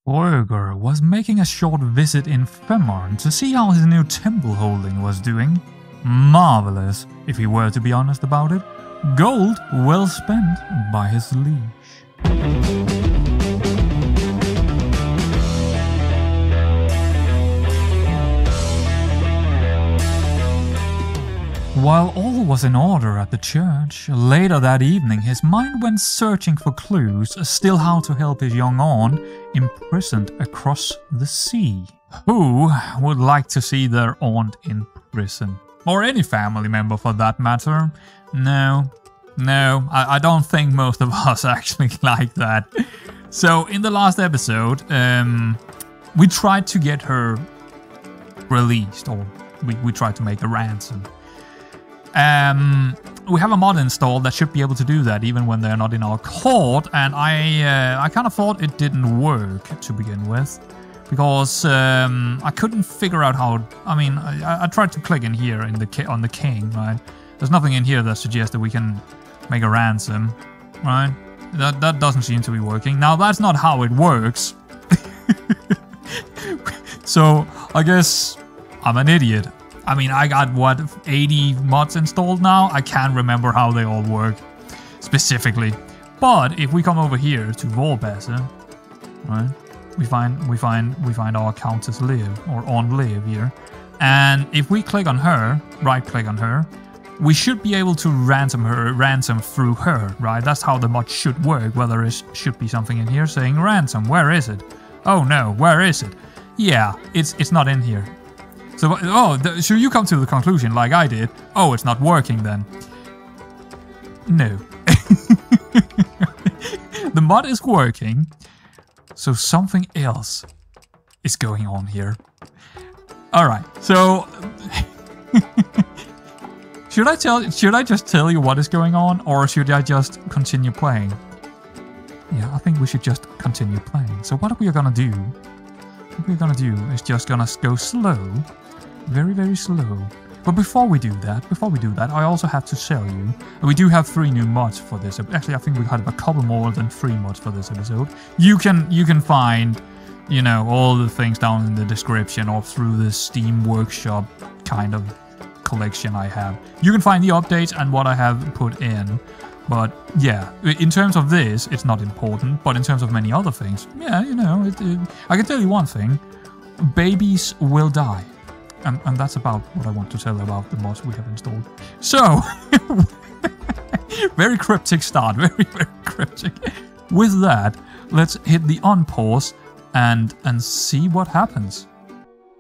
Holger was making a short visit in Femmern to see how his new temple holding was doing. Marvelous, if he were to be honest about it. Gold well spent by his liege. While all was in order at the church, later that evening his mind went searching for clues still how to help his young aunt imprisoned across the sea. Who would like to see their aunt in prison? Or any family member for that matter? No, I don't think most of us actually like that. So in the last episode, we tried to get her released, or we tried to make a ransom. We have a mod installed that should be able to do that even when they're not in our court, and I kind of thought it didn't work to begin with, because I couldn't figure out how. I mean, I tried to click in here in on the king, right? There's nothing in here that suggests that we can make a ransom, right? That doesn't seem to be working. Now that's not how it works. So I guess I'm an idiot. I mean, I got, what, 80 mods installed now? I can't remember how they all work specifically. But if we come over here to Vorbasse, right, we find our Countess Liv, or on Liv here. And if we click on her, right-click on her, we should be able to ransom through her, right? That's how the mod should work, whether it should be something in here saying ransom. Where is it? Oh no, where is it? Yeah, it's not in here. So, so you come to the conclusion, like I did, oh, it's not working then. No. The mod is working, so something else is going on here. Alright, so... Should I just tell you what is going on, or should I just continue playing? Yeah, I think we should just continue playing. So what we are gonna do... What we're gonna do is just gonna go slow. Very, very slow. But before we do that, I also have to tell you, we do have 3 new mods for this. Actually, I think we had a couple more than 3 mods for this episode. You can find, you know, all the things down in the description or through the Steam Workshop kind of collection I have. You can find the updates and what I have put in. But yeah, in terms of this, it's not important. But in terms of many other things, yeah, you know, I can tell you one thing: babies will die. And that's about what I want to tell about the mods we have installed. So, very cryptic start, very, very cryptic. With that, let's hit the unpause and see what happens.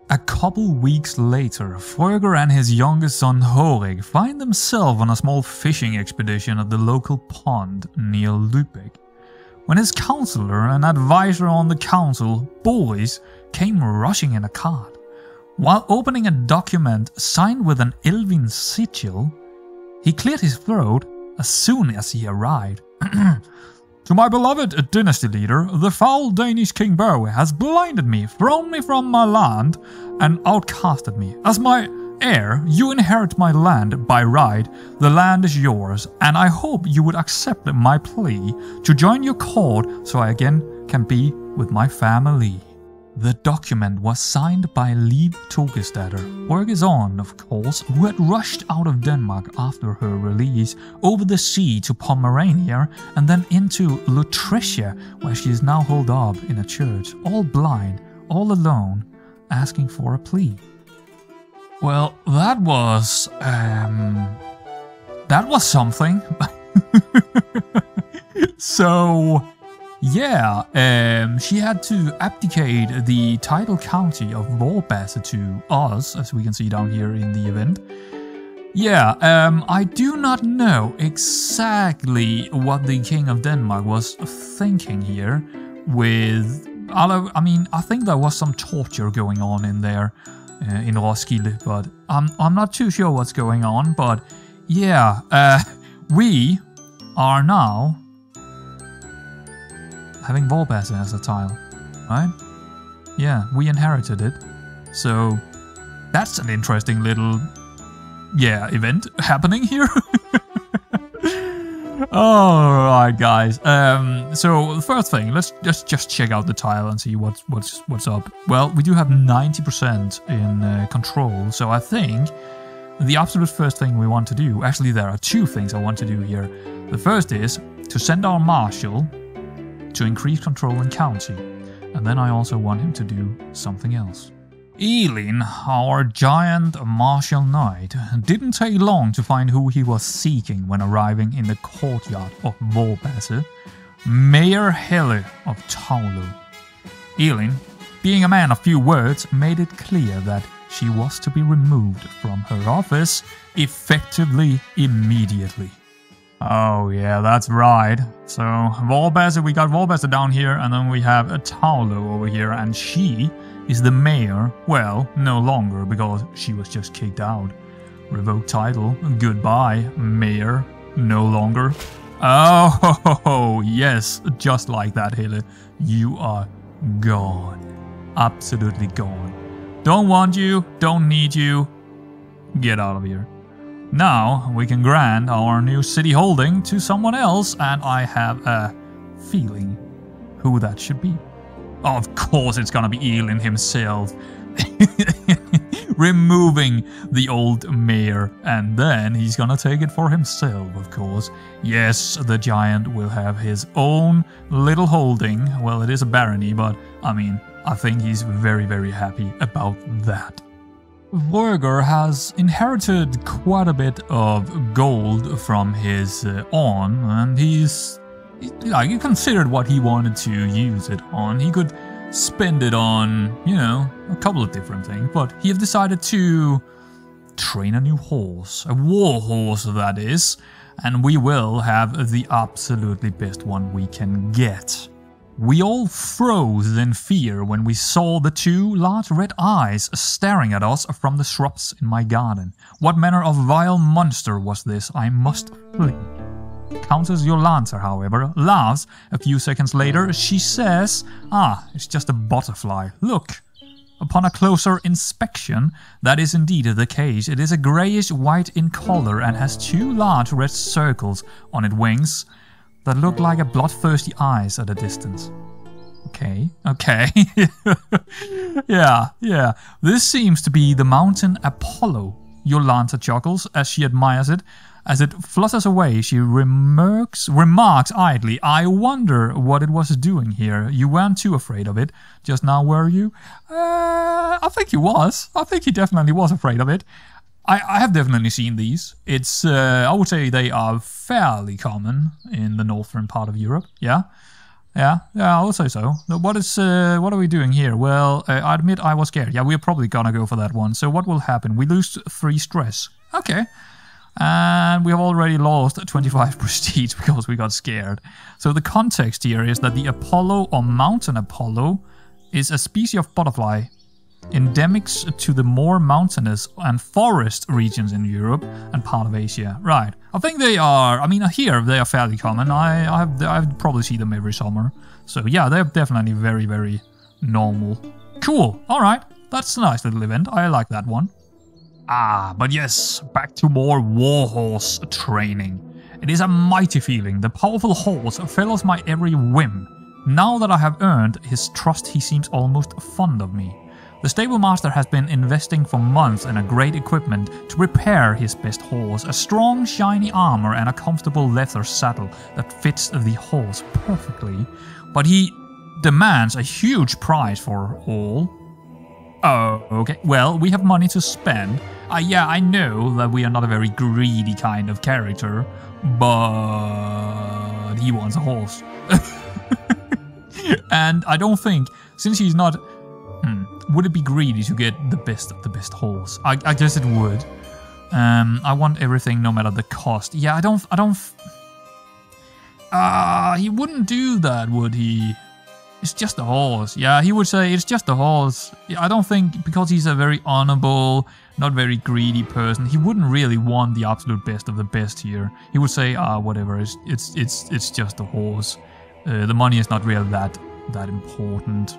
A couple weeks later, Fröger and his youngest son Horig find themselves on a small fishing expedition at the local pond near Lübeck, when his counselor and advisor on the council, Boris, came rushing in a cart. While opening a document signed with an Elvin sigil, he cleared his throat as soon as he arrived. To my beloved Dynasty leader, the foul Danish King Berwe has blinded me, thrown me from my land, and outcasted me. As my heir, you inherit my land by right. The land is yours, and I hope you would accept my plea to join your court so I again can be with my family. The document was signed by Liv Togestatter, Fröger's aunt, of course, who had rushed out of Denmark after her release, over the sea to Pomerania, and then into Lutricia, where she is now holed up in a church, all blind, all alone, asking for a plea. Well, that was something. So... yeah, she had to abdicate the title county of Vorbasse to us, as we can see down here in the event. Yeah, I do not know exactly what the King of Denmark was thinking here with... I mean, I think there was some torture going on in there, in Roskilde, but I'm not too sure what's going on, but yeah, we are now... having Vorbasse as a tile, right? Yeah, we inherited it. So that's an interesting little, yeah, event happening here. Alright, guys. So the first thing, let's just check out the tile and see what's up. Well, we do have 90% in control, so I think the absolute first thing we want to do, actually there are two things I want to do here. The first is to send our marshal to increase control in county, and then I also want him to do something else. Elin, our giant martial knight, didn't take long to find who he was seeking when arriving in the courtyard of Vorbasse, Mayor Helle of Taulo. Elin, being a man of few words, made it clear that she was to be removed from her office effectively immediately. Oh yeah, that's right. So Vorbasse, we got Vorbasse down here, and then we have a Taulo over here, and she is the mayor. Well, no longer, because she was just kicked out. Revoked title, goodbye, mayor, no longer. Oh, yes, just like that, Helle. You are gone. Absolutely gone. Don't want you, don't need you. Get out of here. Now, we can grant our new city holding to someone else, and I have a feeling who that should be. Of course it's gonna be Elin himself. Removing the old mayor, and then he's gonna take it for himself, of course. Yes, the giant will have his own little holding. Well, it is a barony, but I mean, I think he's very, very happy about that. Vörger has inherited quite a bit of gold from his on, and he considered what he wanted to use it on. He could spend it on, you know, a couple of different things, but he have decided to train a new horse, a war horse that is, and we will have the absolutely best one we can get. We all froze in fear when we saw the two large red eyes staring at us from the shrubs in my garden. What manner of vile monster was this? I must flee. Countess Jolanta, however, laughs. A few seconds later, she says, "Ah, it's just a butterfly. Look." Upon a closer inspection, that is indeed the case. It is a greyish-white in color and has two large red circles on its wings that look like a bloodthirsty eyes at a distance. Okay. Yeah. This seems to be the mountain Apollo. Jolanta chuckles as she admires it. As it flutters away, she remarks idly, "I wonder what it was doing here. You weren't too afraid of it just now, were you?" I think he was. I think he definitely was afraid of it. I have definitely seen these. It's, I would say they are fairly common in the northern part of Europe. Yeah, I would say so. What are we doing here? Well, I admit I was scared. Yeah, we're probably gonna go for that one. So what will happen? We lose 3 stress. Okay. And we have already lost 25 prestige because we got scared. So the context here is that the Apollo or mountain Apollo is a species of butterfly endemic to the more mountainous and forest regions in Europe and part of Asia. Right. I think they are, I mean, here they are fairly common. I probably see them every summer. So yeah, they're definitely very, very normal. Cool. All right. That's a nice little event. I like that one. But yes, back to more warhorse training. It is a mighty feeling. The powerful horse follows my every whim. Now that I have earned his trust, he seems almost fond of me. The stable master has been investing for months in a great equipment to prepare his best horse, a strong, shiny armor and a comfortable leather saddle that fits the horse perfectly. But he demands a huge price for all. Oh, okay. Well, we have money to spend. Yeah, I know that we are not a very greedy kind of character, but he wants a horse. And I don't think, since he's not... would it be greedy to get the best of the best horse? I guess it would. I want everything no matter the cost. Yeah, I don't... he wouldn't do that, would he? It's just a horse. Yeah, he would say it's just a horse. Yeah, I don't think, because he's a very honorable, not very greedy person, he wouldn't really want the absolute best of the best here. He would say, whatever, it's just a horse. The money is not really that important.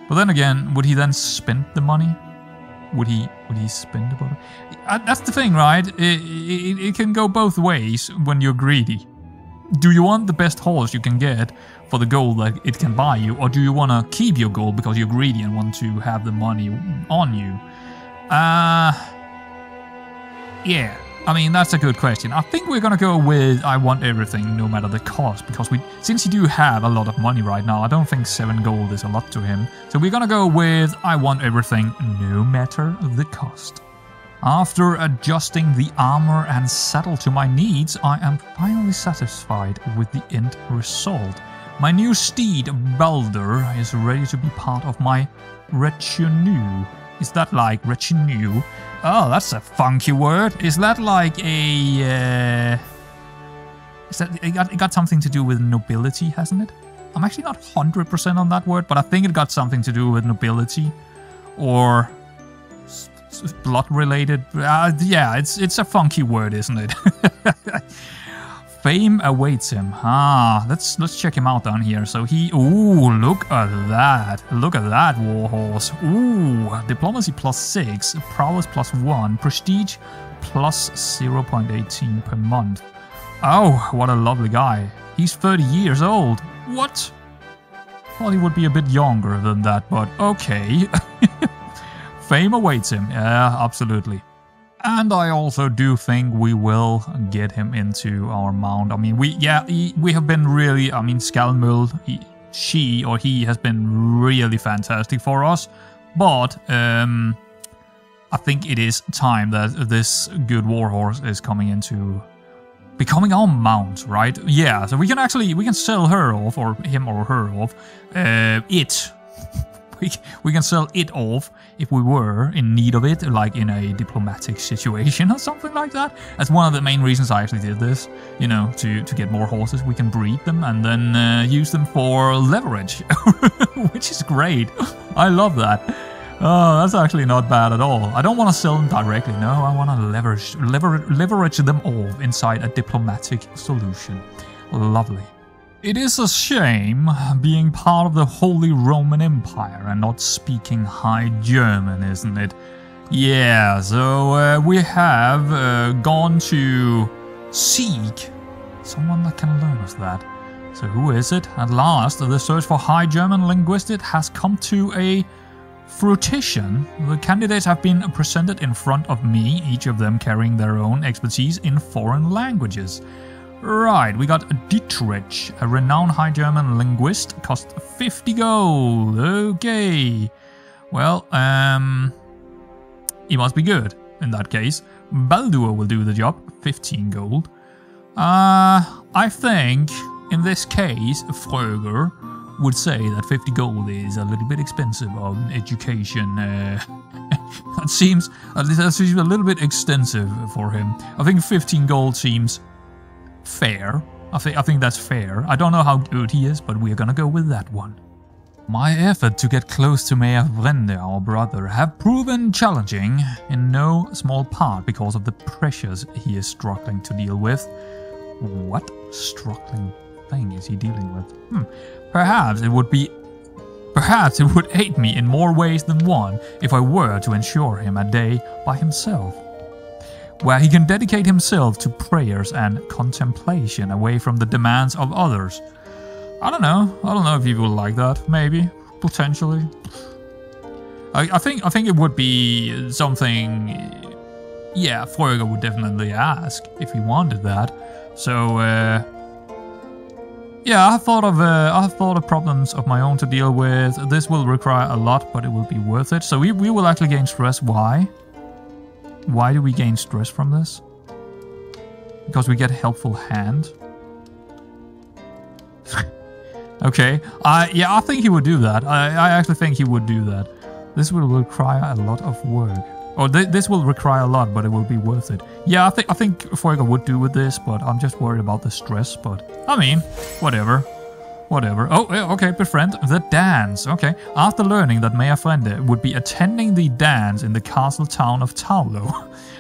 But then again, would he then spend the money? Would he spend the money? That's the thing, right? It can go both ways when you're greedy. do you want the best horse you can get for the gold that it can buy you, or do you want to keep your gold because you're greedy and want to have the money on you? Yeah, I mean, that's a good question. I think we're gonna go with I want everything no matter the cost, because since you do have a lot of money right now, I don't think 7 gold is a lot to him. So we're gonna go with I want everything no matter the cost. After adjusting the armor and saddle to my needs, I am finally satisfied with the end result. My new steed, Balder, is ready to be part of my retinue. Is that like retinue? Oh, that's a funky word. Is that like a... It got something to do with nobility, hasn't it? I'm actually not 100% on that word, but I think it got something to do with nobility. Or... blood-related. Yeah, it's a funky word, isn't it? Fame awaits him. Let's check him out down here. So ooh, look at that. Look at that warhorse. Ooh, diplomacy +6, prowess +1, prestige +0.18 per month. Oh, what a lovely guy. He's 30 years old. What? Thought he would be a bit younger than that, but okay. Fame awaits him. Yeah, absolutely. And I also do think we will get him into our mount. I mean, we have been really, I mean, Skalmul, he has been really fantastic for us. But I think it is time that this good warhorse is coming into becoming our mount, right? Yeah, so we can sell her off, or him or her off. We can sell it off if we were in need of it, like in a diplomatic situation or something like that. That's one of the main reasons I actually did this, you know, to get more horses. We can breed them and then use them for leverage, which is great. I love that. Oh, that's actually not bad at all. I don't want to sell them directly, no, I want to leverage them off inside a diplomatic solution. Lovely. It is a shame being part of the Holy Roman Empire and not speaking High German, isn't it? Yeah, so we have gone to seek someone that can learn us that. So who is it? At last, the search for High German linguist has come to a fruition. The candidates have been presented in front of me, each of them carrying their own expertise in foreign languages. Right, we got Dietrich, a renowned High German linguist, cost 50 gold. Okay. Well, he must be good in that case. Baldur will do the job, 15 gold. I think in this case, Fröger would say that 50 gold is a little bit expensive on education. That seems a little bit extensive for him. I think 15 gold seems fair. I think that's fair. I don't know how good he is, but we're gonna go with that one. My effort to get close to Mayor Vrende, our brother, have proven challenging in no small part because of the pressures he is struggling to deal with. What struggling thing is he dealing with? Perhaps it would aid me in more ways than one if I were to ensure him a day by himself, where he can dedicate himself to prayers and contemplation away from the demands of others. I don't know if people like that. Maybe, potentially. I think it would be something. Yeah, Fröger would definitely ask if he wanted that. So yeah, I have thought of problems of my own to deal with. This will require a lot, but it will be worth it. So we will actually gain stress. Why? Why do we gain stress from this? Because we get a helpful hand. Okay. Yeah, I think he would do that. I actually think he would do that. This will require a lot of work. Or this will require a lot, but it will be worth it. Yeah, I think Fröger would do with this, but I'm just worried about the stress. But I mean, whatever. Oh, okay, befriend the dance. Okay, after learning that Mayor Vrende would be attending the dance in the castle town of Taulo,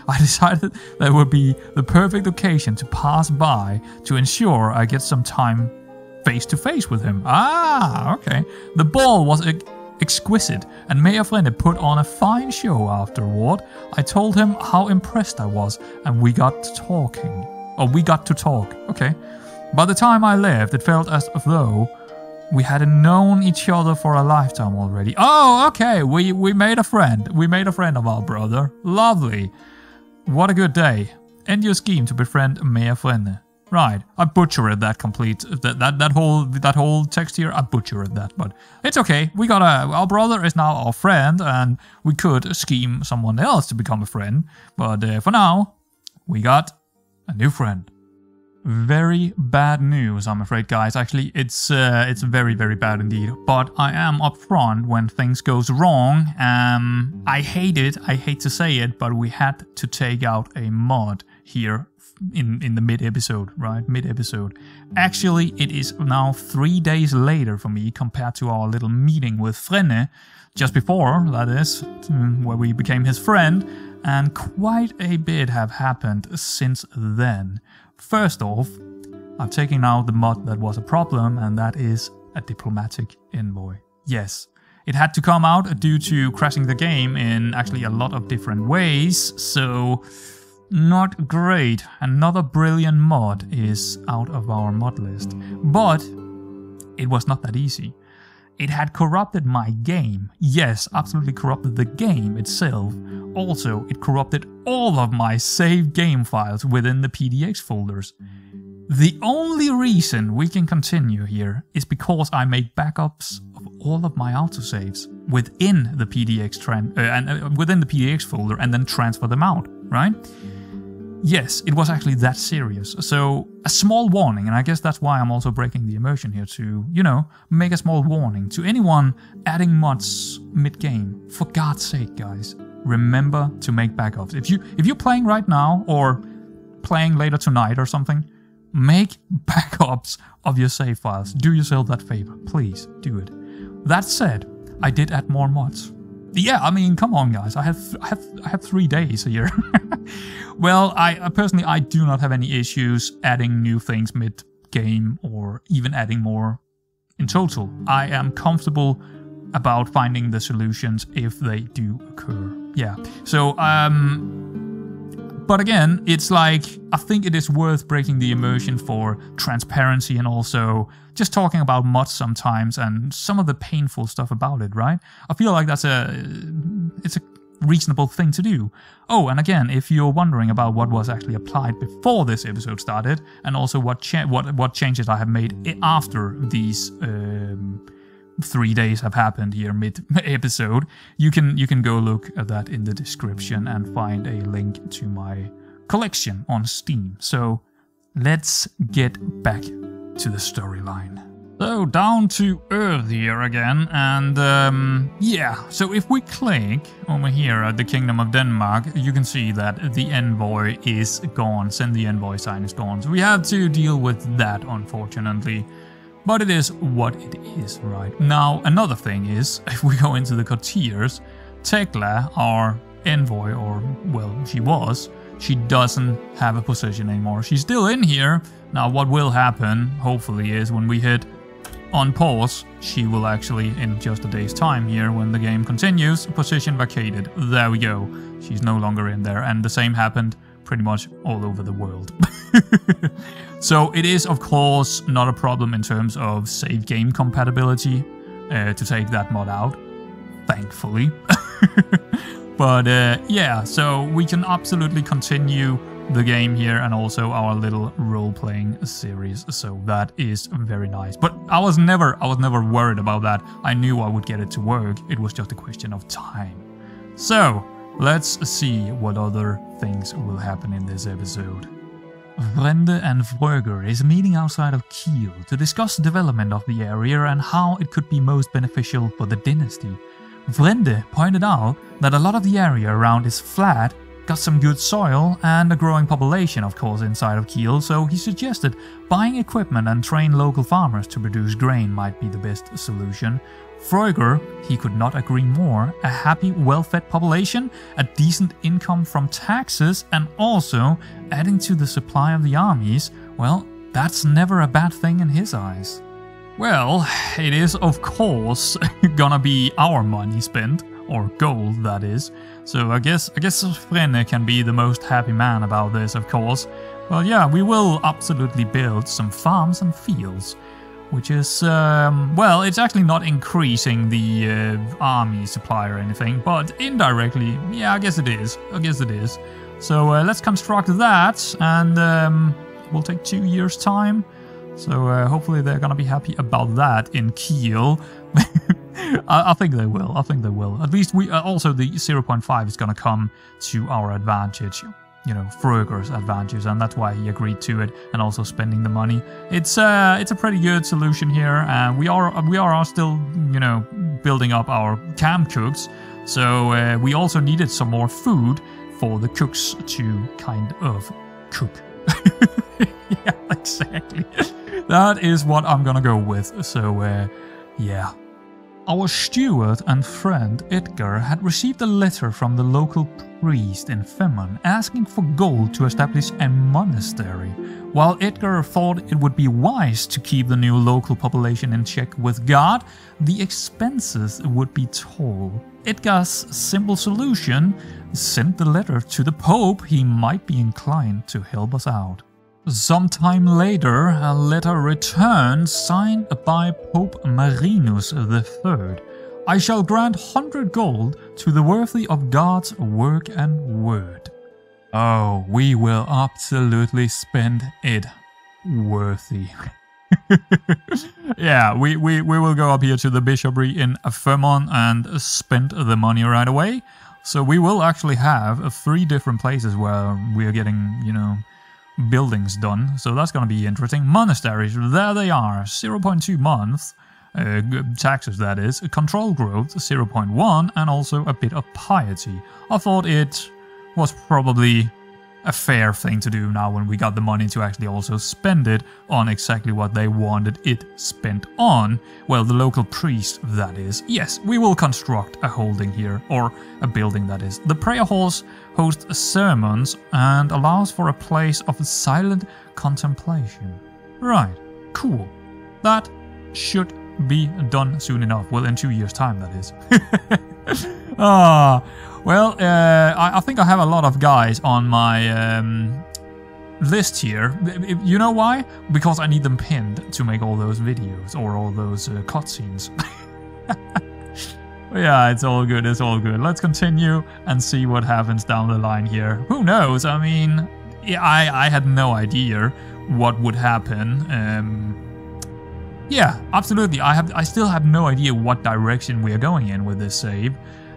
I decided that would be the perfect occasion to pass by to ensure I get some time face to face with him. Ah, okay. The ball was exquisite, and Mayor Vrende put on a fine show afterward. I told him how impressed I was, and we got to talking. Oh, we got to talk. Okay. By the time I left, it felt as though we had known each other for a lifetime already. Oh, okay, we made a friend. We made a friend of our brother. Lovely. What a good day. End your scheme to befriend mere friend. Right, I butchered that complete, that whole text here, I butchered that, but it's okay. We got our brother is now our friend, and we could scheme someone else to become a friend, but for now, we got a new friend. Very bad news, I'm afraid, guys. Actually, it's very, very bad indeed. But I am upfront when things goes wrong. I hate it. I hate to say it, but we had to take out a mod here in the mid-episode, right? Mid-episode. Actually, it is now 3 days later for me compared to our little meeting with Frenne just before, that is, where we became his friend. And quite a bit have happened since then. First off, I've taken out the mod that was a problem, and that is a diplomatic envoy. Yes, it had to come out due to crashing the game in actually a lot of different ways, so not great. Another brilliant mod is out of our mod list, but it was not that easy. It had corrupted my game. Yes, absolutely corrupted the game itself. Also, it corrupted all of my saved game files within the PDX folders. The only reason we can continue here is because I make backups of all of my autosaves within the PDX within the PDX folder and then transfer them out, right? Yes, it was actually that serious. So, a small warning, and I guess that's why I'm also breaking the immersion here to, you know, make a small warning to anyone adding mods mid-game. For God's sake, guys, remember to make backups. If you're playing right now or playing later tonight or something, make backups of your save files. Do yourself that favor. Please do it. That said, I did add more mods. Yeah, I mean, come on, guys. I have 3 days here. Well, I personally do not have any issues adding new things mid-game or even adding more in total. I am comfortable about finding the solutions if they do occur. Yeah. So, but again, it's like, I think it is worth breaking the immersion for transparency and also just talking about mods sometimes and some of the painful stuff about it, right? I feel like it's a reasonable thing to do. Oh, and again, if you're wondering about what was actually applied before this episode started, and also what changes I have made after these 3 days have happened here mid-episode, you can go look at that in the description and find a link to my collection on Steam. So let's get back to the storyline. So down to Earth here again, and yeah, so if we click over here at the Kingdom of Denmark, you can see that the envoy is gone, send the envoy sign is gone. So we have to deal with that, unfortunately. But it is what it is, right? Now, another thing is, if we go into the courtiers, Tekla, our envoy, or, well, she doesn't have a position anymore. She's still in here. Now, what will happen, hopefully, is when we hit on pause, she will actually, in just a day's time here, when the game continues, position vacated. There we go. She's no longer in there. And the same happened pretty much all over the world. So it is, of course, not a problem in terms of save game compatibility to take that mod out, thankfully. But yeah, so we can absolutely continue the game here and also our little role-playing series. So that is very nice. But I was never worried about that. I knew I would get it to work. It was just a question of time. So let's see what other things will happen in this episode. Vrende and Vrøger is meeting outside of Kiel to discuss the development of the area and how it could be most beneficial for the dynasty. Vrende pointed out that a lot of the area around is flat, got some good soil and a growing population, of course, inside of Kiel, so he suggested buying equipment and train local farmers to produce grain might be the best solution. Vrøger, he could not agree more. A happy, well-fed population, a decent income from taxes, and also adding to the supply of the armies, well, that's never a bad thing in his eyes. Well, it is of course gonna be our money spent, or gold that is, so I guess Frenne can be the most happy man about this, of course, Well, yeah, we will absolutely build some farms and fields, which is, well, it's actually not increasing the army supply or anything, but indirectly, yeah, I guess it is. So let's construct that, and will take 2 years' time. So hopefully they're gonna be happy about that in Kiel. I think they will. At least we also the 0.5 is gonna come to our advantage. You know, Fröger's advantage, and that's why he agreed to it, and also spending the money. It's a pretty good solution here, and we are still, you know, building up our camp cooks. So we also needed some more food for the cooks to kind of cook. Yeah, exactly. That is what I'm gonna go with. So yeah. Our steward and friend Edgar had received a letter from the local priest in Femmon asking for gold to establish a monastery. While Edgar thought it would be wise to keep the new local population in check with God, the expenses would be tall. Edgar's simple solution: send the letter to the Pope. He might be inclined to help us out. Sometime later, a letter returned signed by Pope Marinus III. I shall grant 100 gold to the worthy of God's work and word. Oh, we will absolutely spend it worthy. Yeah, we will go up here to the bishopry in Femmon and spend the money right away. So we will actually have 3 different places where we are getting, you know, buildings done, so that's gonna be interesting. Monasteries, there they are, 0.2 months, taxes that is, control growth 0.1, and also a bit of piety. I thought it was probably a fair thing to do now when we got the money to actually also spend it on exactly what they wanted it spent on. Well, the local priest, that is. Yes, we will construct a holding here, or a building that is. The prayer halls host sermons and allows for a place of silent contemplation. Right, cool. That should be done soon enough. Well, in 2 years' time, that is. Well, I think I have a lot of guys on my list here. You know why? Because I need them pinned to make all those videos or all those cutscenes. Yeah, it's all good, Let's continue and see what happens down the line here. Who knows? I mean, I had no idea what would happen. Yeah, absolutely. I still have no idea what direction we are going in with this save.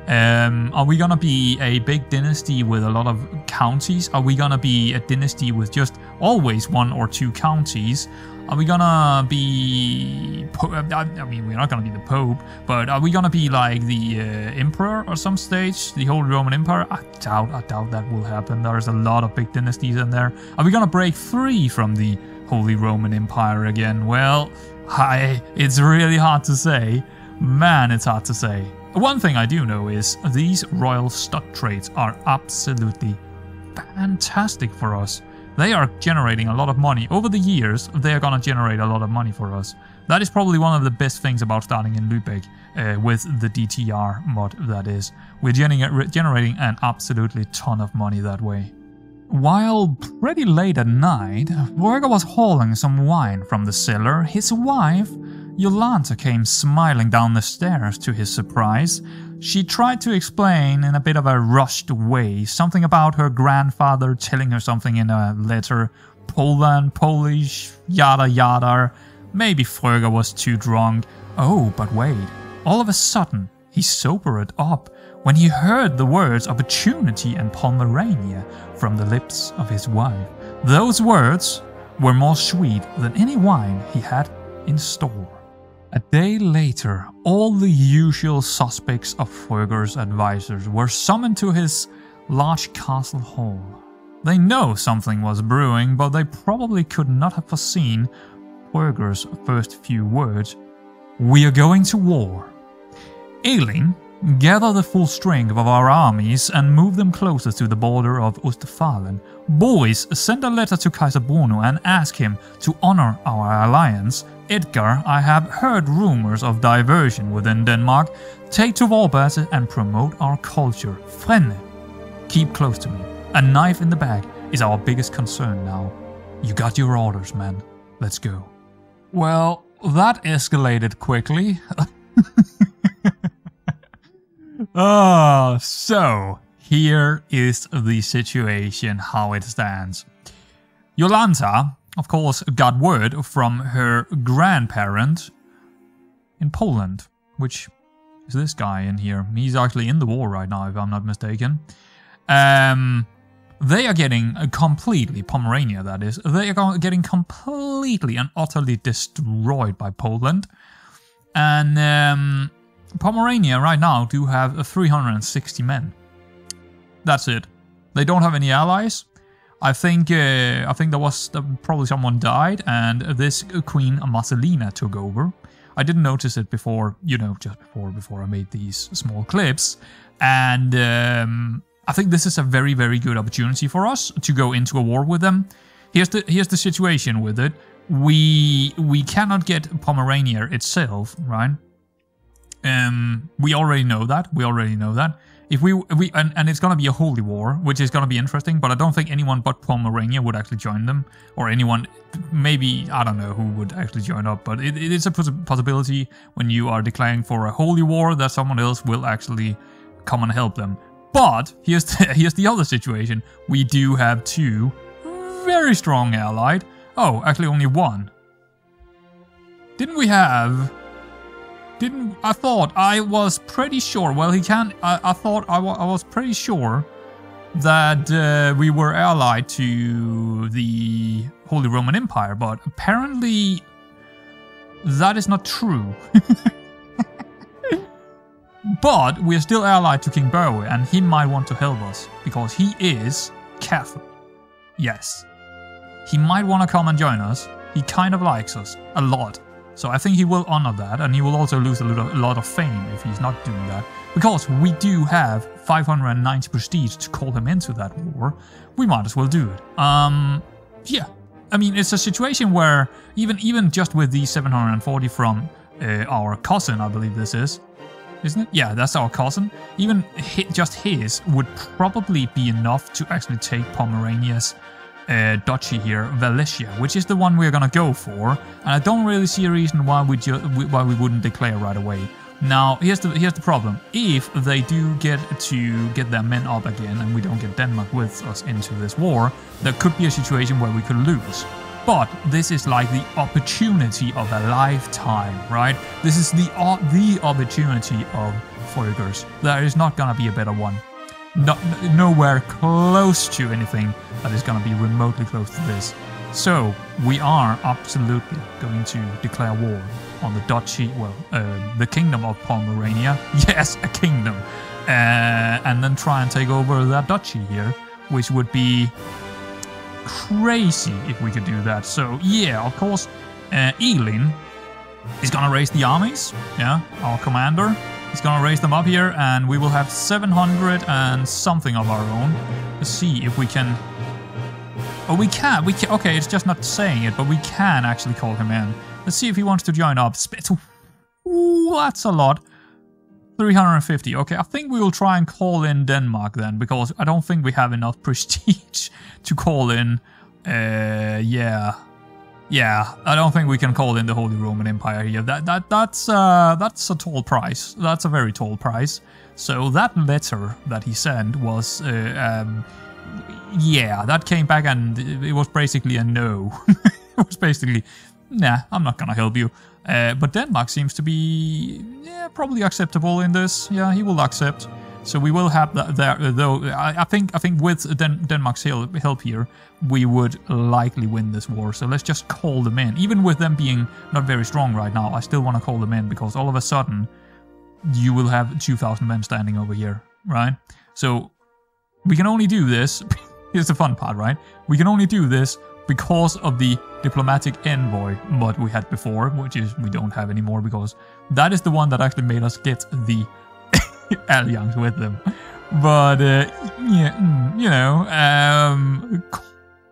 Are we gonna be a big dynasty with a lot of counties? Are we gonna be a dynasty with just always 1 or 2 counties? Are we gonna be... I mean, we're not gonna be the Pope, but are we gonna be like the Emperor or some stage? The Holy Roman Empire? I doubt that will happen. There's a lot of big dynasties in there. Are we gonna break free from the Holy Roman Empire again? Well, it's really hard to say. Man, it's hard to say. One thing I do know is these royal stock trades are absolutely fantastic for us. They are generating a lot of money. Over the years, they are gonna generate a lot of money for us. That is probably one of the best things about starting in Lübeck with the DTR mod, that is. We're generating an absolutely ton of money that way. While pretty late at night, Fröger was hauling some wine from the cellar. His wife, Jolanta, came smiling down the stairs to his surprise. She tried to explain in a bit of a rushed way something about her grandfather telling her something in a letter. Poland, Polish, yada yada. Maybe Fröger was too drunk. Oh, but wait. All of a sudden, he sobered up when he heard the words opportunity and Pomerania from the lips of his wife. Those words were more sweet than any wine he had in store. A day later, all the usual suspects of Fröger's advisors were summoned to his large castle hall. They know something was brewing, but they probably could not have foreseen Fröger's first few words. We are going to war. Elin, gather the full strength of our armies and move them closer to the border of Ostfalen. Boys, send a letter to Kaiser Bruno and ask him to honor our alliance. Edgar, I have heard rumors of diversion within Denmark. Take to Vorbasse and promote our culture. Frenne, keep close to me. A knife in the bag is our biggest concern now. You got your orders, man. Let's go. Well, that escalated quickly. So here is the situation, how it stands. Jolanta, of course, got word from her grandparent in Poland, which is this guy in here. He's actually in the war right now, if I'm not mistaken. They are getting completely, Pomerania that is, they are getting completely and utterly destroyed by Poland. And Pomerania right now do have 360 men. That's it. They don't have any allies. I think there was probably someone died, and this Queen Marcelina took over. I didn't notice it before, you know, just before I made these small clips. And I think this is a very, very good opportunity for us to go into a war with them. Here's the situation with it. We cannot get Pomerania itself, right? We already know that. If we and it's gonna be a holy war, which is gonna be interesting, but I don't think anyone but Pomerania would actually join them, or anyone, maybe, I don't know who would actually join up, but it is a possibility when you are declaring for a holy war that someone else will actually come and help them. But here's the other situation. We do have two very strong allied. Oh, actually only one. Didn't we have? I thought I was pretty sure. Well, he can't. I thought I was pretty sure that we were allied to the Holy Roman Empire, but apparently that is not true. But we are still allied to King Berwe, and he might want to help us because he is Catholic. Yes, he might want to come and join us. He kind of likes us a lot. So I think he will honor that, and he will also lose a lot of fame if he's not doing that. Because we do have 590 prestige to call him into that war, we might as well do it. Yeah. I mean, it's a situation where even just with these 740 from our cousin, I believe this is, isn't it? Yeah, that's our cousin. Even just his would probably be enough to actually take Pomerania's duchy here, Wallachia, which is the one we're gonna go for, and I don't really see a reason why we wouldn't declare right away. Now, here's the problem. If they do get their men up again, and we don't get Denmark with us into this war, there could be a situation where we could lose. But this is like the opportunity of a lifetime, right? This is the opportunity of Folgers. There is not gonna be a better one. Nowhere close to anything that is going to be remotely close to this. So we are absolutely going to declare war on the duchy, well, the kingdom of Pomerania. Yes, a kingdom. And then try and take over that duchy here, which would be crazy if we could do that. So yeah, of course, Elin is going to raise the armies. Yeah, our commander. He's gonna raise them up here, and we will have 700 and something of our own. Let's see if we can... Oh, we can. Okay, it's just not saying it, but we can actually call him in. Let's see if he wants to join up. Ooh, that's a lot. 350. Okay, I think we will try and call in Denmark then, because I don't think we have enough prestige to call in... Yeah, I don't think we can call in the Holy Roman Empire here. That's a tall price. That's a very tall price. So that letter that he sent was, yeah, that came back and it was basically a no. It was basically, nah, I'm not gonna help you. But Denmark seems to be, yeah, probably acceptable in this. Yeah, he will accept. So we will have that there, though. I think with Denmark's help here, we would likely win this war. So let's just call them in. Even with them being not very strong right now, I still want to call them in, because all of a sudden you will have 2,000 men standing over here, right? So we can only do this. Here's the fun part, right? We can only do this because of the diplomatic envoy mod we had before, which is we don't have anymore, because that is the one that actually made us get the alliance with them. But yeah, you know,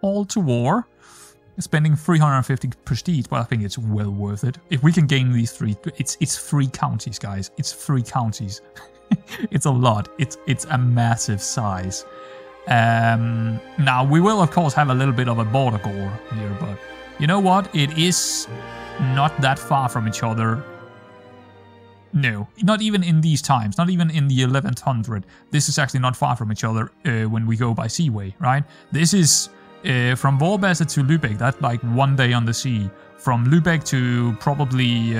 call to war, spending 350 prestige, but I think it's well worth it. If we can gain these three, it's 3 counties, guys. It's 3 counties. It's a lot. It's a massive size. Now, we will, of course, have a little bit of a border gore here, but you know what? It is not that far from each other. No, not even in these times, not even in the 1100. This is actually not far from each other when we go by seaway, right? This is from Vorbasse to Lübeck, that's like 1 day on the sea. From Lübeck to probably,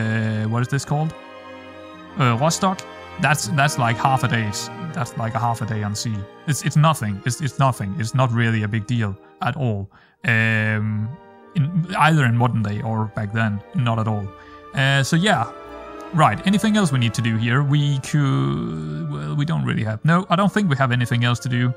what is this called? Rostock? That's like half a day. That's like a half a day on sea. It's nothing. It's nothing. It's not really a big deal at all. Either in modern day or back then, not at all. So yeah. Right, anything else we need to do here? We could... well, we don't really have... no, I don't think we have anything else to do.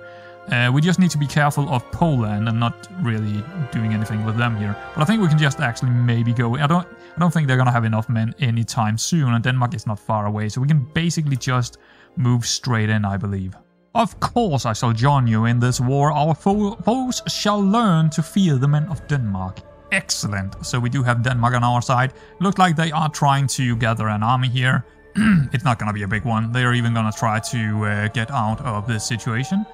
We just need to be careful of Poland and not really doing anything with them here. But I think we can just actually maybe go... I don't think they're gonna have enough men anytime soon, and Denmark is not far away, so we can basically just move straight in, I believe. Of course I shall join you in this war. Our foes shall learn to fear the men of Denmark. Excellent. So we do have Denmark on our side. Look like they are trying to gather an army here. It's not going to be a big one. They are even going to try to get out of this situation.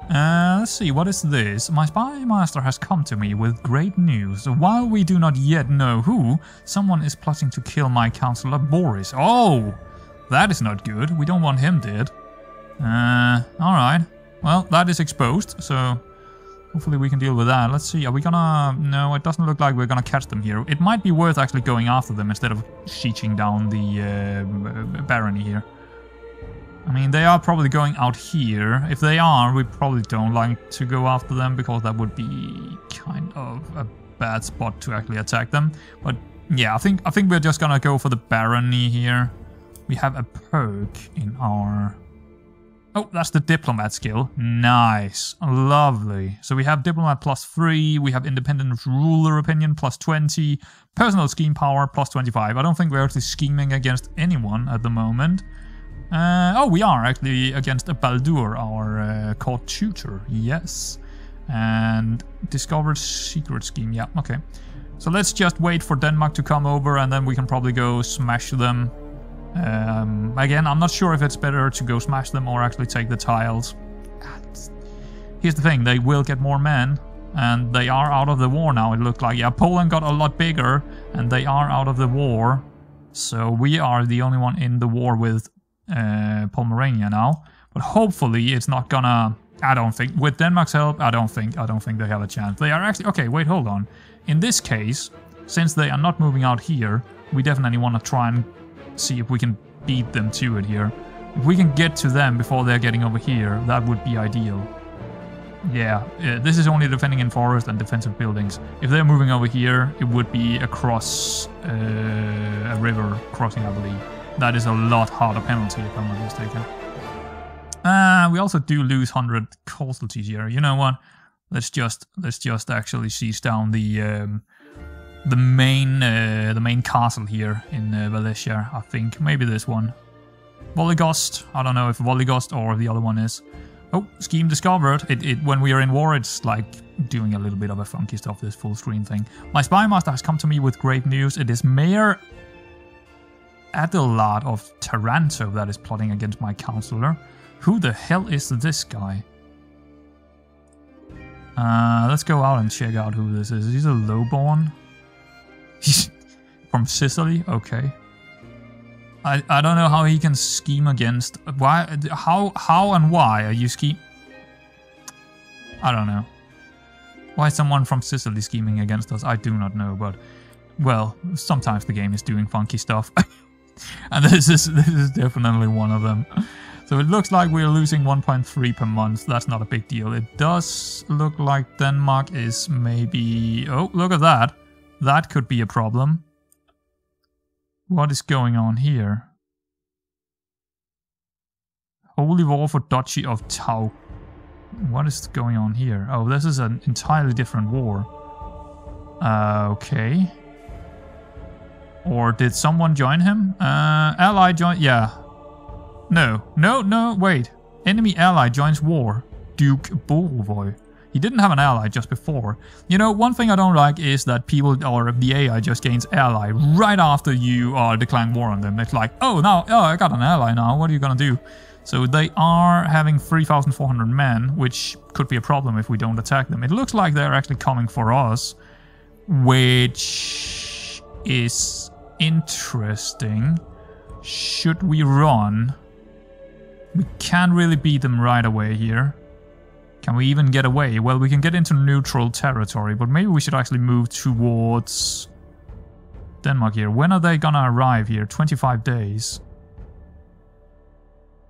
Let's see, what is this? My spy master has come to me with great news. While we do not yet know who, someone is plotting to kill my counselor Boris. Oh, that is not good. We don't want him dead. Alright. Well, that is exposed, so... hopefully we can deal with that. Let's see, are we gonna... no, it doesn't look like we're gonna catch them here. It might be worth actually going after them instead of sieging down the barony here. I mean, they are probably going out here. If they are, we probably don't like to go after them because that would be kind of a bad spot to actually attack them. But yeah, I think we're just gonna go for the barony here. We have a perk in our... oh, that's the diplomat skill. Nice. Lovely. So we have diplomat +3, we have independent ruler opinion +20, personal scheme power +25. I don't think we're actually scheming against anyone at the moment. Oh, we are actually against a Baldur, our court tutor. Yes. And discovered secret scheme. Yeah, okay. So let's just wait for Denmark to come over and then we can probably go smash them. Again, I'm not sure if it's better to go smash them or actually take the tiles. Here's the thing, they will get more men, and they are out of the war now, it looked like. Yeah, Poland got a lot bigger, and they are out of the war. So we are the only one in the war with Pomerania now. But hopefully it's not gonna... I don't think... with Denmark's help, I don't think they have a chance. They are actually... okay, wait, hold on. In this case, since they are not moving out here, we definitely want to try and see if we can beat them to it here. If we can get to them before they're getting over here, that would be ideal. Yeah, this is only defending in forest and defensive buildings. If they're moving over here, it would be across a river crossing, I believe. That is a lot harder penalty, if I'm not mistaken. We also do lose 100 casualties here. You know what? Let's just actually seize down the main castle here in Valencia, I think. Maybe this one. Voligost. I don't know if Voligost or the other one is. Oh, scheme discovered. When we are in war, it's like doing a little bit of a funky stuff, this full screen thing. My spy master has come to me with great news. It is Mayor Adelard of Taranto that is plotting against my counselor. Who the hell is this guy? Let's go out and check out who this is. He's a lowborn. He's from Sicily? Okay. I don't know how he can scheme against... why? How and why are you scheme... I don't know. Why is someone from Sicily scheming against us? I do not know, but... well, sometimes the game is doing funky stuff. And this is definitely one of them. So it looks like we're losing 1.3 per month. That's not a big deal. It does look like Denmark is maybe... oh, look at that. That could be a problem. What is going on here? Holy War for Duchy of Tau. What is going on here? Oh, this is an entirely different war. Okay. Or did someone join him? Ally join... yeah. No, wait. Enemy ally joins war. Duke Borovoy. He didn't have an ally just before. You know, one thing I don't like is that people, or the AI just gains ally right after you are declaring war on them. It's like, oh, I got an ally now. What are you gonna do? So they are having 3,400 men, which could be a problem if we don't attack them. It looks like they're actually coming for us, which is interesting. Should we run? We can't really beat them right away here. Can we even get away? Well, we can get into neutral territory, but maybe we should actually move towards Denmark here. When are they gonna arrive here? 25 days.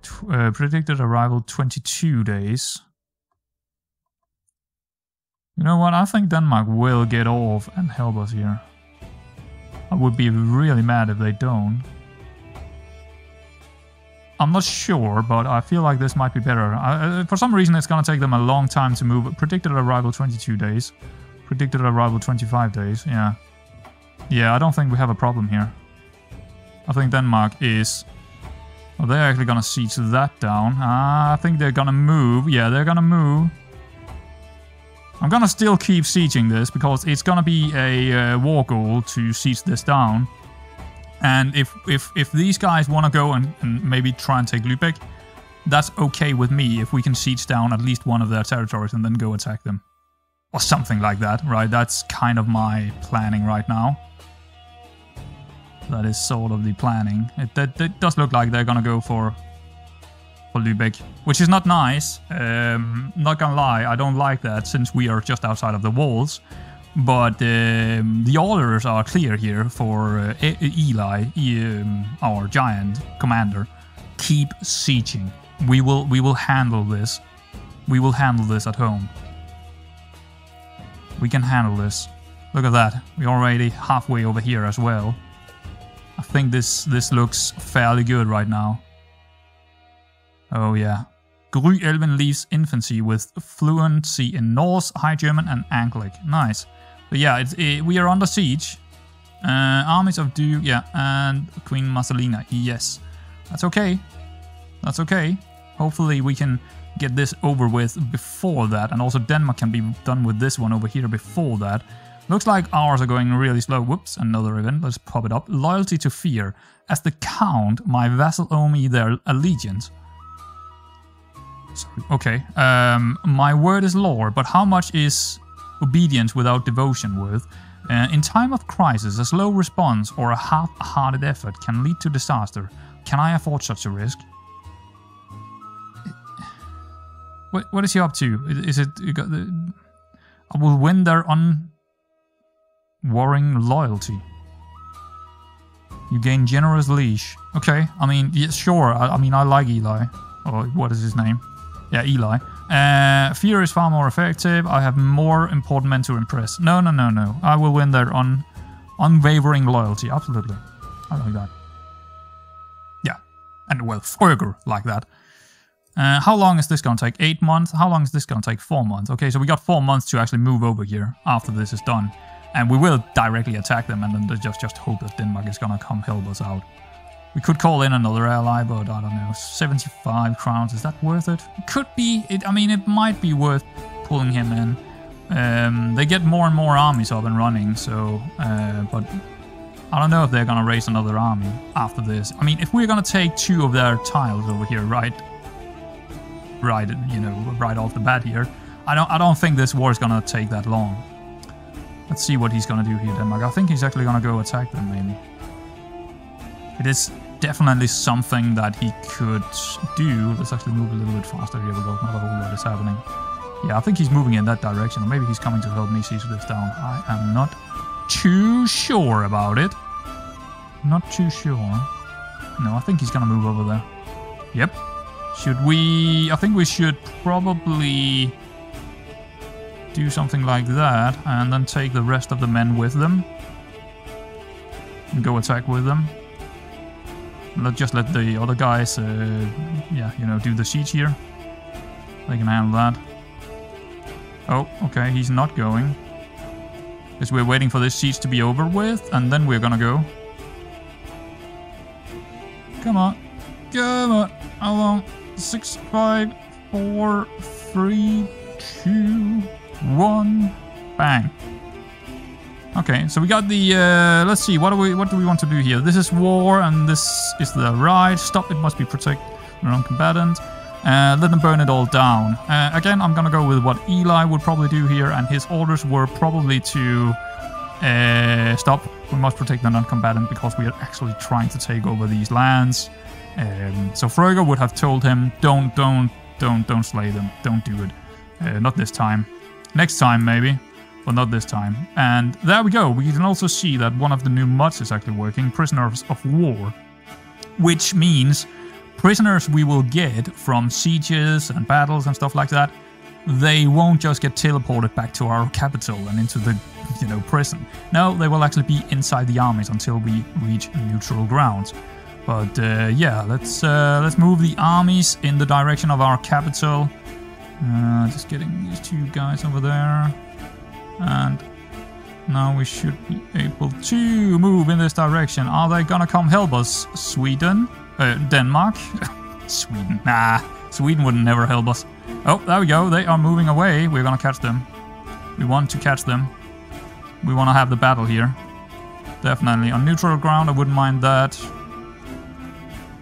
Predicted arrival 22 days. You know what? I think Denmark will get off and help us here. I would be really mad if they don't. I'm not sure, but I feel like this might be better. For some reason, it's gonna take them a long time to move. Predicted arrival 22 days. Predicted arrival 25 days, yeah. Yeah, I don't think we have a problem here. I think Denmark is... Oh, they're actually gonna siege that down. I think they're gonna move. Yeah, they're gonna move. I'm gonna still keep sieging this, because it's gonna be a war goal to siege this down. And if these guys want to go and maybe try and take Lübeck, that's okay with me if we can siege down at least one of their territories and then go attack them. Or something like that, right? That's kind of my planning right now. That is sort of the planning. It does look like they're gonna go for Lübeck, which is not nice. Not gonna lie, I don't like that since we are just outside of the walls. But the orders are clear here for Eli, our giant commander. Keep sieging. We will handle this. We will handle this at home. We can handle this. Look at that. We're already halfway over here as well. I think this looks fairly good right now. Oh yeah. Elvin leaves infancy with fluency in Norse, High German and Anglic. Nice. But yeah, we are under siege. Armies of Du, yeah, and Queen Marcelina, yes. That's okay. That's okay. Hopefully we can get this over with before that. And also Denmark can be done with this one over here before that. Looks like ours are going really slow. Whoops, another event. Let's pop it up. Loyalty to fear. As the count, my vassal owe me their allegiance. Sorry. Okay. My word is law, but how much is obedience without devotion worth? In time of crisis, a slow response or a half-hearted effort can lead to disaster. Can I afford such a risk? What is he up to? Is it... I will win their unwarring loyalty. You gain generous leash. Okay, I mean, yeah, sure. I mean, I like Eli. Or what is his name? Yeah, Eli. Fear is far more effective. I have more important men to impress. No. I will win their unwavering loyalty. Absolutely. I like that. Yeah. And well, Fröger like that. How long is this going to take? 8 months? How long is this going to take? 4 months. Okay, so we got 4 months to actually move over here after this is done. And we will directly attack them and then just hope that Denmark is going to come help us out. We could call in another ally, but I don't know. 75 crowns, is that worth it? It could be. I mean, it might be worth pulling him in. They get more and more armies up and running, so... but I don't know if they're going to raise another army after this. I mean, if we're going to take 2 of their tiles over here, right, you know, right off the bat here, I don't think this war is going to take that long. Let's see what he's going to do here, Denmark. I think he's actually going to go attack them, maybe. It is definitely something that he could do. Let's actually move a little bit faster. Here we go. Not a whole lot is happening. Yeah, I think he's moving in that direction. Or maybe he's coming to help me siege this down. I am not too sure about it. Not too sure. No, I think he's going to move over there. Yep. Should we... I think we should probably do something like that. And then take the rest of the men with them. And go attack with them. Just let the other guys, yeah, you know, do the siege here. They can handle that. Oh, okay, he's not going. Because we're waiting for this siege to be over with, and then we're gonna go. Come on. Come on. How long? 6, 5, 4, 3, 2, 1. Bang. Okay, so we got the, let's see, what do we want to do here? This is war, and this is the right. Stop, it must be protect. non-combatant. Let them burn it all down. Again, I'm gonna go with what Eli would probably do here, and his orders were probably to stop. We must protect the non-combatant because we are actually trying to take over these lands. So Fröger would have told him, don't slay them. Don't do it. Not this time. Next time maybe, but not this time. And there we go. We can also see that one of the new mods is actually working, Prisoners of War, which means prisoners we will get from sieges and battles and stuff like that, they won't just get teleported back to our capital and into the, prison. No, they will actually be inside the armies until we reach neutral grounds. But yeah, let's move the armies in the direction of our capital. Just getting these two guys over there. And now we should be able to move in this direction. Are they gonna come help us? Sweden? Denmark? Sweden. Nah, Sweden would never help us. Oh, there we go. They are moving away. We're gonna catch them. We want to catch them. We want to have the battle here. Definitely. On neutral ground, I wouldn't mind that.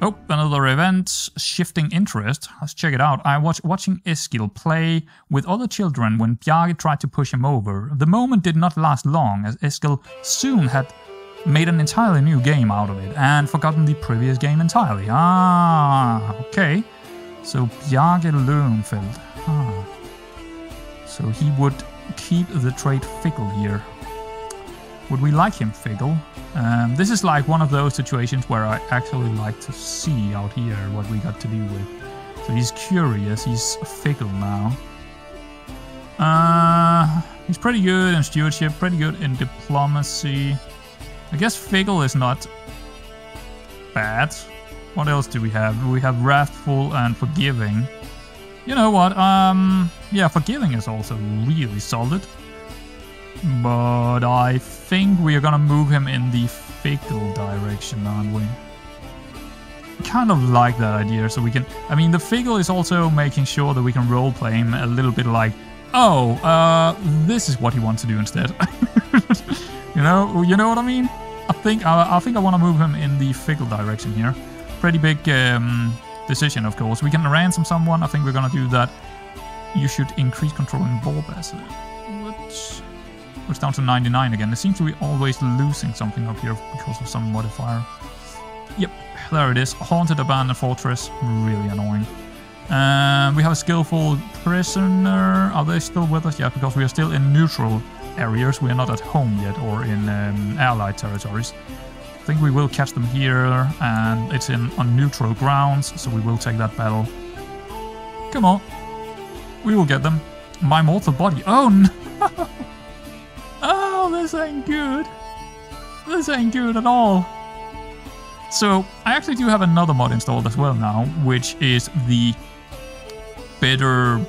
Oh, another event. Shifting interest. Let's check it out. I was watching Eskil play with other children when Bjarke tried to push him over. The moment did not last long, as Eskil soon had made an entirely new game out of it and forgotten the previous game entirely. Ah, okay. So Bjarke Löwenfeld. Ah. So he would keep the trait Fickle here. Would we like him Fickle? This is like one of those situations where I actually like to see out here what we got to do with. So he's curious, he's Fickle now. He's pretty good in stewardship, pretty good in diplomacy. I guess Fickle is not bad. What else do we have? We have Wrathful and Forgiving. You know what? Yeah, Forgiving is also really solid. But I think we are gonna move him in the Fickle direction, aren't we? Kind of like that idea, so we can... I mean, the Fickle is also making sure that we can roleplay him a little bit like, oh, this is what he wants to do instead. You know what I mean? I think I want to move him in the Fickle direction here. Pretty big decision, of course. We can ransom someone. I think we're gonna do that. You should increase control in Vorbas. It's down to 99 again. It seems to be always losing something up here because of some modifier. Yep, there it is. Haunted Abandoned Fortress. Really annoying. We have a skillful prisoner. Are they still with us? Yeah, because we are still in neutral areas. We are not at home yet or in allied territories. I think we will catch them here, and it's on neutral grounds, so we will take that battle. Come on. We will get them. My mortal body. Oh no! Oh, this ain't good. This ain't good at all. So, I actually do have another mod installed as well now, which is the Better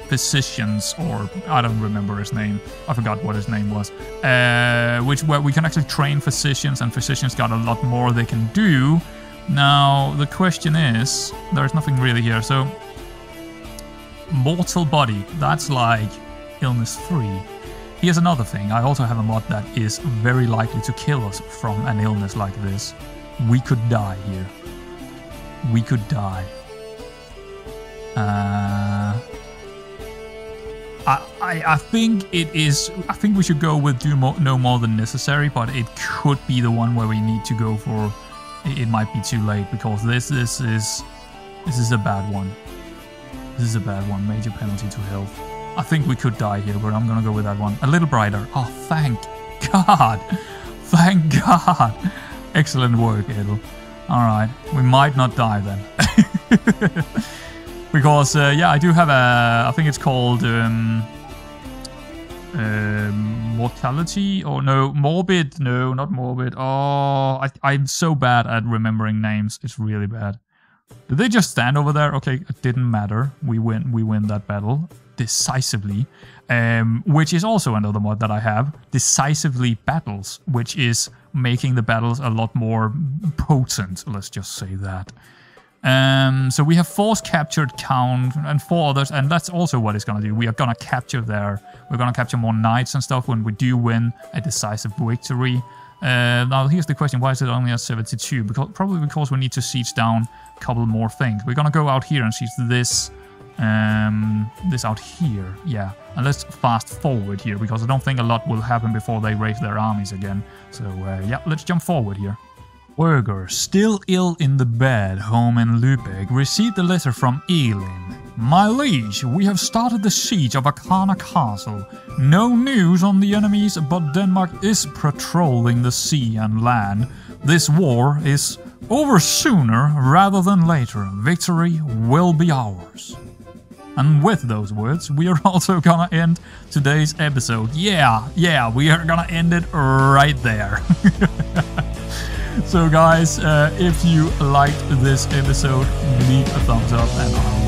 Physicians, or I don't remember his name. I forgot what his name was. Where we can actually train physicians, and physicians got a lot more they can do. Now, the question is, there's nothing really here, so... Mortal body, that's like illness-free. Here's another thing, I also have a mod that is very likely to kill us from an illness like this. We could die here. We could die. I think it is... I think we should go with no more than necessary, but it could be the one where we need to go for... It might be too late, because this is a bad one. This is a bad one. Major penalty to health. I think we could die here, but I'm gonna go with that one. A little brighter. Oh, thank God. Thank God. Excellent work, Edel. Alright, we might not die then. Because, yeah, I do have a... I think it's called... mortality? Or no, morbid? No, not morbid. Oh, I'm so bad at remembering names. It's really bad. Did they just stand over there? Okay, it didn't matter. We win that battle decisively. Which is also another mod that I have. Decisively Battles, which is making the battles a lot more potent. Let's just say that. So we have force captured count and 4 others, and that's also what it's gonna do. We are gonna capture there. We're gonna capture more knights and stuff when we do win a decisive victory. Now here's the question, why is it only at 72? Probably because we need to siege down a couple more things. We're gonna go out here and siege this out here, yeah. And let's fast forward here, because I don't think a lot will happen before they raise their armies again. So yeah, let's jump forward here. Werger, still ill in the bed home in Lübeck, received a letter from Elvin. My liege, we have started the siege of Akana Castle. No news on the enemies, but Denmark is patrolling the sea and land. This war is over sooner rather than later. Victory will be ours. And with those words, we are also gonna end today's episode. Yeah, we are gonna end it right there. So guys, if you liked this episode, leave a thumbs up and